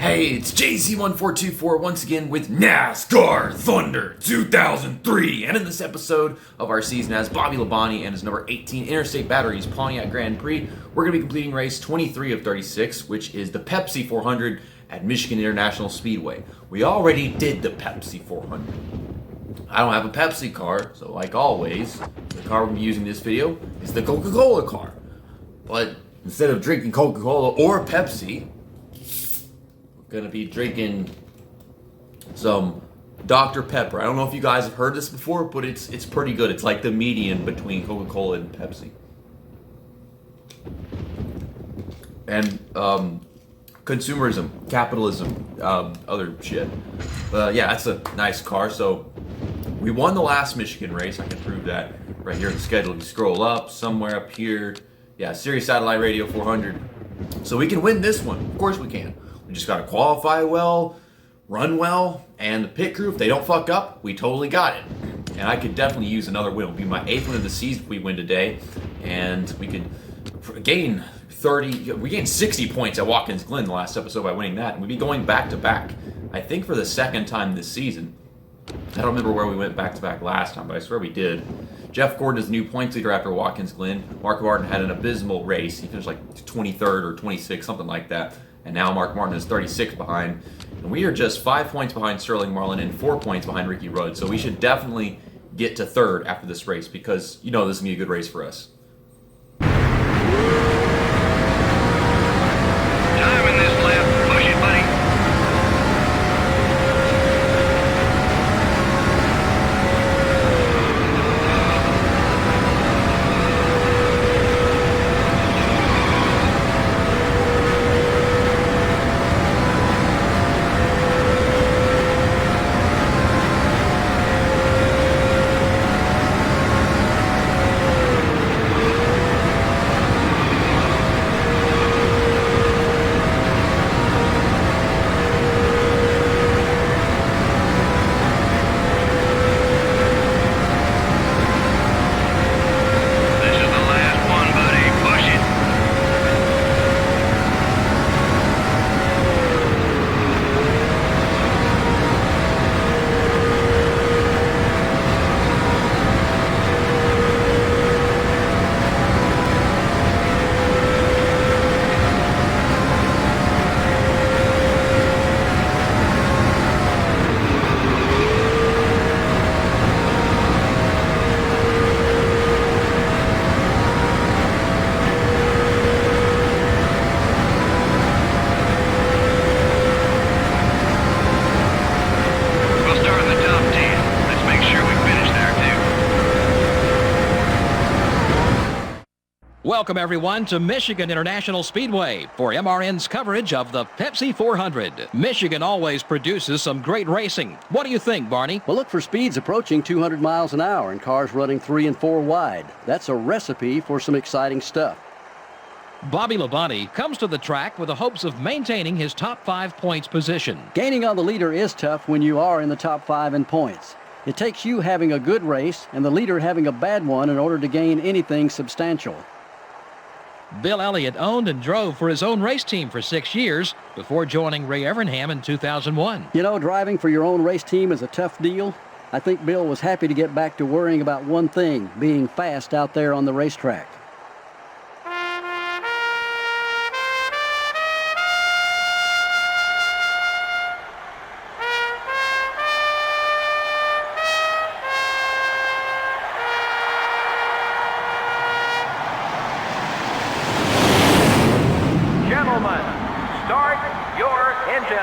Hey, it's JC1424 once again with NASCAR Thunder 2003. And in this episode of our season as Bobby Labonte and his number 18 Interstate Batteries Pontiac Grand Prix, we're going to be completing race 23 of 36, which is the Pepsi 400 at Michigan International Speedway. We already did the Pepsi 400. I don't have a Pepsi car, so like always, the car we'll be using in this video is the Coca-Cola car. But instead of drinking Coca-Cola or Pepsi, gonna be drinking some Dr. Pepper. I don't know if you guys have heard this before, but it's pretty good. It's like the median between Coca-Cola and Pepsi. And consumerism, capitalism, other shit. Yeah, that's a nice car. So we won the last Michigan race. I can prove that right here in the schedule. If you scroll up, somewhere up here, yeah, Sirius Satellite Radio 400. So we can win this one. Of course we can. We just got to qualify well, run well, and the pit crew, if they don't fuck up, we totally got it. And I could definitely use another win. It'll be my 8th win of the season if we win today. And we could gain 30, we gained 60 points at Watkins Glen the last episode by winning that. And we'd be going back to back, I think for the second time this season. I don't remember where we went back to back last time, but I swear we did. Jeff Gordon is the new points leader after Watkins Glen. Mark Martin had an abysmal race. He finished like 23rd or 26th, something like that. And now Mark Martin is 36 behind. And we are just 5 points behind Sterling Marlin and 4 points behind Ricky Rudd. So we should definitely get to third after this race because you know this is going to be a good race for us. Time in this lap. Push it, buddy. Welcome, everyone, to Michigan International Speedway for MRN's coverage of the Pepsi 400. Michigan always produces some great racing. What do you think, Barney? Well, look for speeds approaching 200 miles an hour and cars running 3 and 4 wide. That's a recipe for some exciting stuff. Bobby Labonte comes to the track with the hopes of maintaining his top 5 points position. Gaining on the leader is tough when you are in the top 5 in points. It takes you having a good race and the leader having a bad one in order to gain anything substantial. Bill Elliott owned and drove for his own race team for 6 years before joining Ray Evernham in 2001. You know, driving for your own race team is a tough deal. I think Bill was happy to get back to worrying about one thing, being fast out there on the racetrack. Start your engines.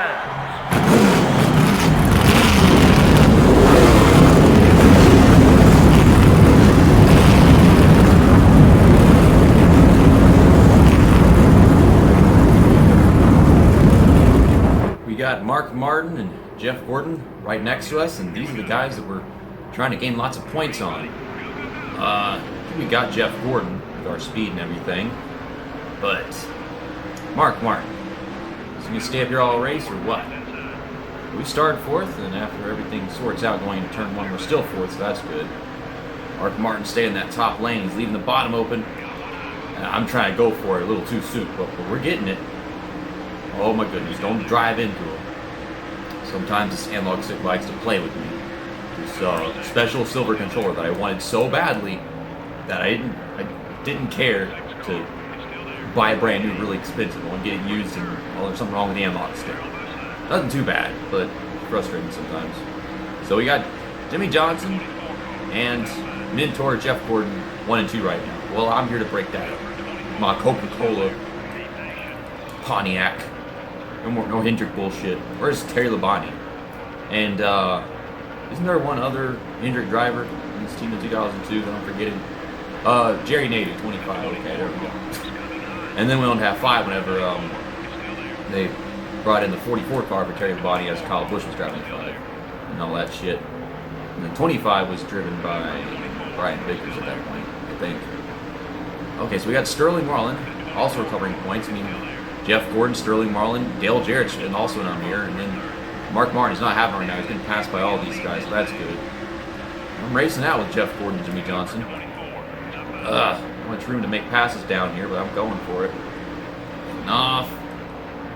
We got Mark Martin and Jeff Gordon right next to us, and these are the guys that we're trying to gain lots of points on. I think we got Jeff Gordon with our speed and everything, but Mark Martin, is he going to stay up here all race or what? We started fourth, and after everything sorts out going into turn one, we're still fourth, so that's good. Mark Martin staying in that top lane. He's leaving the bottom open. And I'm trying to go for it a little too soon, but we're getting it. Oh my goodness, don't drive into them. Sometimes this analog stick likes to play with me. This special silver controller that I wanted so badly that I didn't care to buy a brand new, really expensive one, get it used, and well, there's something wrong with the analog stick. Nothing too bad, but frustrating sometimes. So we got Jimmy Johnson and mentor Jeff Gordon 1 and 2 right now. Well, I'm here to break that up. My Coca-Cola Pontiac. No Hendrick bullshit. Where's Terry Labonte? And isn't there one other Hendrick driver in this team in 2002 that I'm forgetting? Jerry Nader, 25. Okay, there we go. And then we only have 5 whenever they brought in the 44 car for Terry Labonte as Kyle Busch was driving the 5 and all that shit. And then 25 was driven by Brian Vickers at that point, I think. Okay, so we got Sterling Marlin also recovering points. I mean, Jeff Gordon, Sterling Marlin, Dale Jarrett's and also in here, and then Mark Martin's not having it right now. He's getting passed by all these guys, so that's good. I'm racing out with Jeff Gordon and Jimmy Johnson. Not much room to make passes down here, but I'm going for it. Off.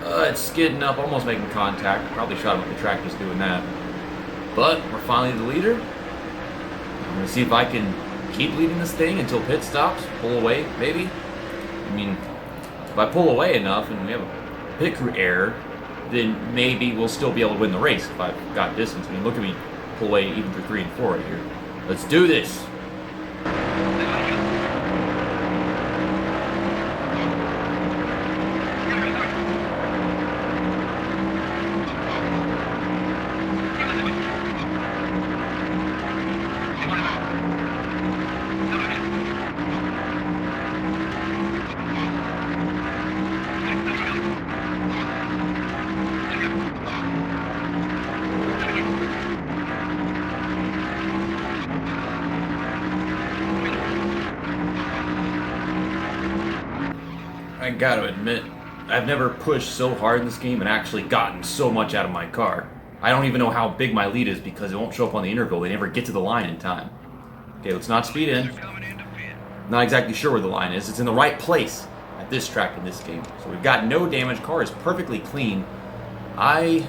It's skidding up, almost making contact. Probably shot him up the track just doing that. But we're finally the leader. I'm going to see if I can keep leading this thing until pit stops. Pull away, maybe. I mean, if I pull away enough and we have a pit crew error, then maybe we'll still be able to win the race if I've got distance. I mean, look at me pull away even through 3 and 4 right here. Let's do this. I gotta admit, I've never pushed so hard in this game and actually gotten so much out of my car. I don't even know how big my lead is because it won't show up on the interval. They never get to the line in time. Okay, let's not speed in. Not exactly sure where the line is. It's in the right place at this track in this game. So we've got no damage. Car is perfectly clean. I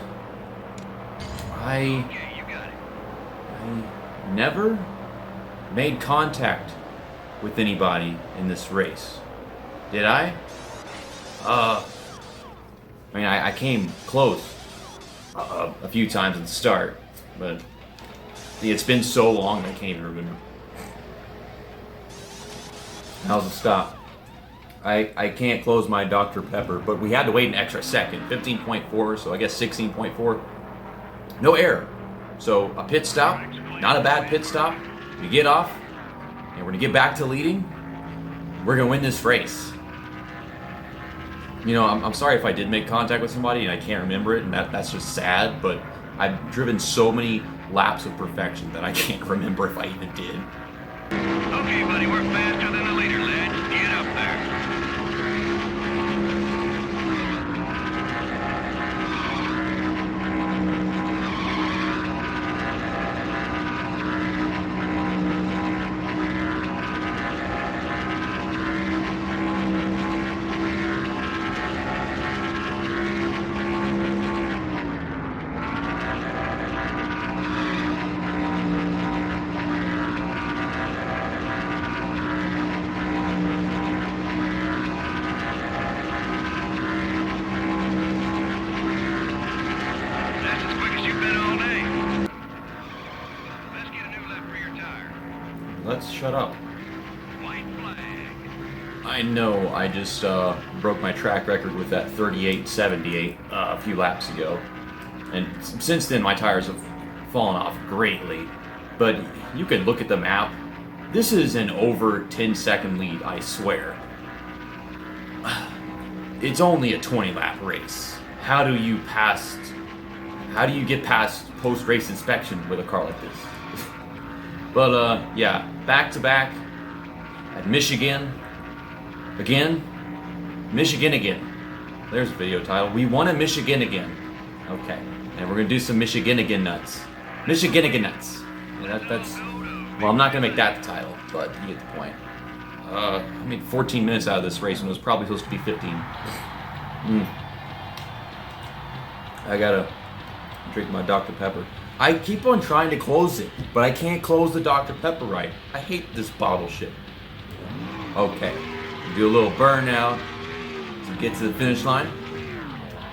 never made contact with anybody in this race. Did I? I mean, I came close a few times at the start, but it's been so long that I can't even remember. How's the stop? I can't close my Dr. Pepper, but we had to wait an extra second. 15.4, so I guess 16.4. No error. So a pit stop, not a bad pit stop. We get off, and we're going to get back to leading. We're going to win this race. You know, I'm sorry if I did make contact with somebody and I can't remember it, and that's just sad, but I've driven so many laps of perfection that I can't remember if I even did. Okay, buddy, we're faster than the leader, lad. Get up there. Let's shut up. White flag. I know I just broke my track record with that 38.78 a few laps ago. And since then my tires have fallen off greatly. But you can look at the map. This is an over 10-second lead, I swear. It's only a 20-lap race. How do you get past post-race inspection with a car like this? But yeah, back-to-back at Michigan. Again. Michigan again. There's a video title. We won at Michigan again. Okay. And we're going to do some Michiganagain nuts. Michiganagain nuts. Yeah, that's... Well, I'm not going to make that the title, but you get the point. I made 14 minutes out of this race and it was probably supposed to be 15. I gotta drink my Dr. Pepper. I keep on trying to close it, but I can't close the Dr. Pepper right. I hate this bottle shit. Okay, do a little burnout to get to the finish line.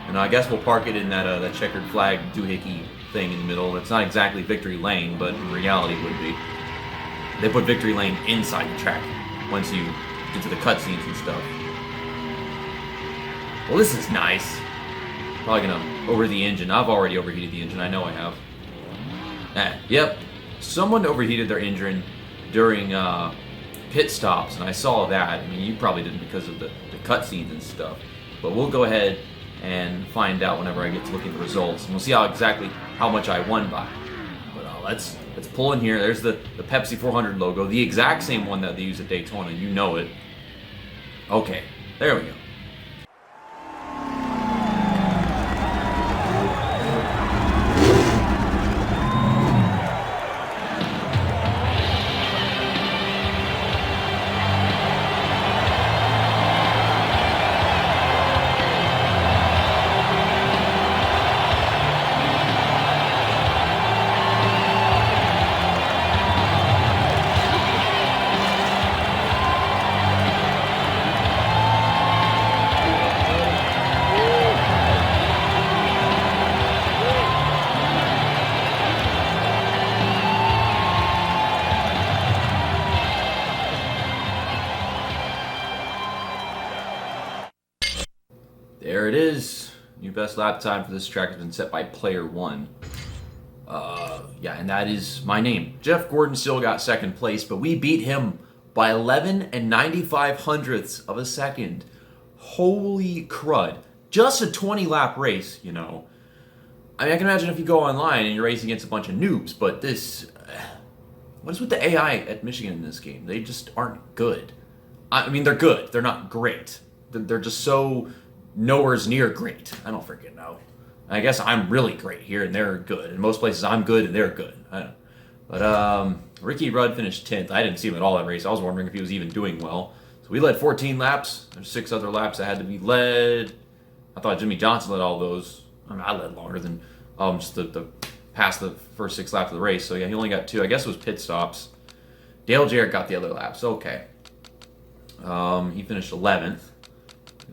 And I guess we'll park it in that checkered flag doohickey thing in the middle. It's not exactly Victory Lane, but in reality it would be. They put Victory Lane inside the track once you get to the cutscenes and stuff. Well, this is nice. Probably gonna overheat the engine. I've already overheated the engine. I know I have. Yep. Someone overheated their engine during pit stops, and I saw that. I mean, you probably didn't because of the cutscenes and stuff. But we'll go ahead and find out whenever I get to look at the results, and we'll see exactly how much I won by. But let's pull in here. There's the Pepsi 400 logo, the exact same one that they use at Daytona. You know it. Okay, there we go. There it is. New best lap time for this track has been set by player 1. Yeah, and that is my name. Jeff Gordon still got second place, but we beat him by 11 and 95 hundredths of a second. Holy crud. Just a 20 lap race, you know. I mean, I can imagine if you go online and you're racing against a bunch of noobs, but this... what is with the AI at Michigan in this game? They just aren't good. I mean, they're good. They're not great. They're just so... nowhere's near great. I don't freaking know. I guess I'm really great here and they're good. In most places I'm good and they're good. I don't know. But Ricky Rudd finished 10th. I didn't see him at all that race. I was wondering if he was even doing well. So we led 14 laps. There's 6 other laps that had to be led. I thought Jimmy Johnson led all those. I mean, I led longer than just the past the first 6 laps of the race. So yeah, he only got 2. I guess it was pit stops. Dale Jarrett got the other laps. Okay. He finished 11th.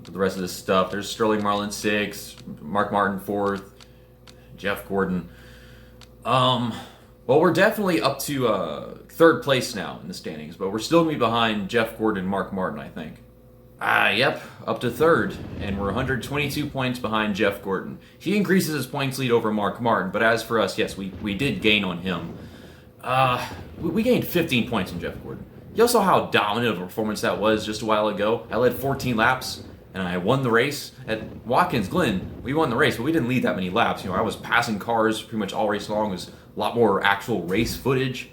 The rest of this stuff, there's Sterling Marlin 6th, Mark Martin 4th, Jeff Gordon. Well, we're definitely up to 3rd place now in the standings, but we're still going to be behind Jeff Gordon and Mark Martin, I think. Yep, up to 3rd, and we're 122 points behind Jeff Gordon. He increases his points lead over Mark Martin, but as for us, yes, we did gain on him. We gained 15 points on Jeff Gordon. You all saw how dominant of a performance that was just a while ago. I led 14 laps. And I won the race at Watkins Glen. We won the race, but we didn't lead that many laps. You know, I was passing cars pretty much all race long. It was a lot more actual race footage.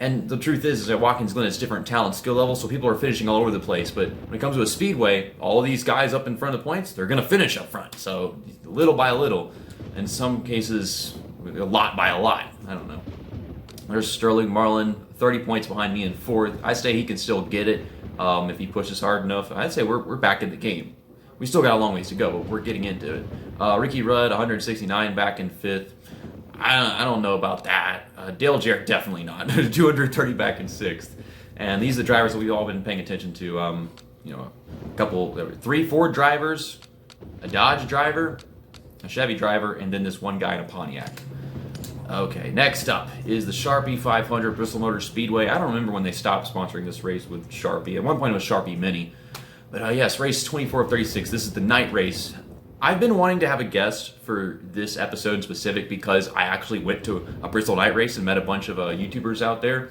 And the truth is at Watkins Glen, it's different talent skill levels, so people are finishing all over the place. But when it comes to a speedway, all of these guys up in front of the points, they're going to finish up front. So little by little, in some cases, a lot by a lot. I don't know. There's Sterling Marlin, 30 points behind me in 4th. I say he can still get it. If he pushes hard enough, I'd say we're back in the game. We still got a long ways to go, but we're getting into it. Ricky Rudd, 169, back in 5th. I don't know about that. Dale Jarrett, definitely not. 230 back in 6th. And these are the drivers that we've all been paying attention to. You know, a couple, 3 Ford drivers, a Dodge driver, a Chevy driver, and then this one guy in a Pontiac. Okay, next up is the Sharpie 500 Bristol Motor Speedway. I don't remember when they stopped sponsoring this race with Sharpie. At one point it was Sharpie Mini. But yes, race 24 of 36. This is the night race. I've been wanting to have a guest for this episode in specific because I actually went to a Bristol night race and met a bunch of YouTubers out there.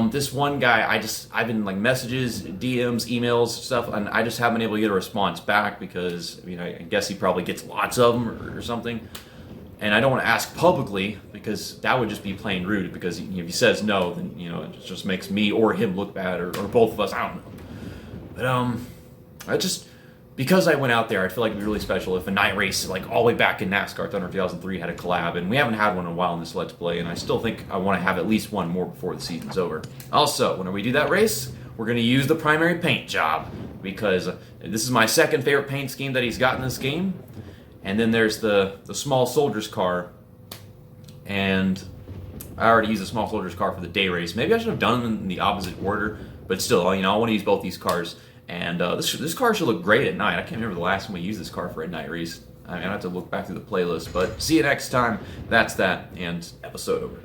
This one guy, I've been like messages, DMs, emails, stuff, and I just haven't been able to get a response back because, I mean, I guess he probably gets lots of them or something. And I don't want to ask publicly because that would just be plain rude because if he says no, then, you know, it just makes me or him look bad or both of us, I don't know. But, because I went out there, I feel like it'd be really special if a night race, like all the way back in NASCAR Thunder 2003, had a collab, and we haven't had one in a while in this Let's Play, and I still think I want to have at least one more before the season's over. Also, when we do that race, we're going to use the primary paint job because this is my second favorite paint scheme that he's got in this game. And then there's the small soldier's car, and I already used the small soldier's car for the day race. Maybe I should have done them in the opposite order, but still, I want to use both these cars. And this car should look great at night. I can't remember the last time we used this car for a night race. I have to look back through the playlist. But see you next time. That's that, and episode over.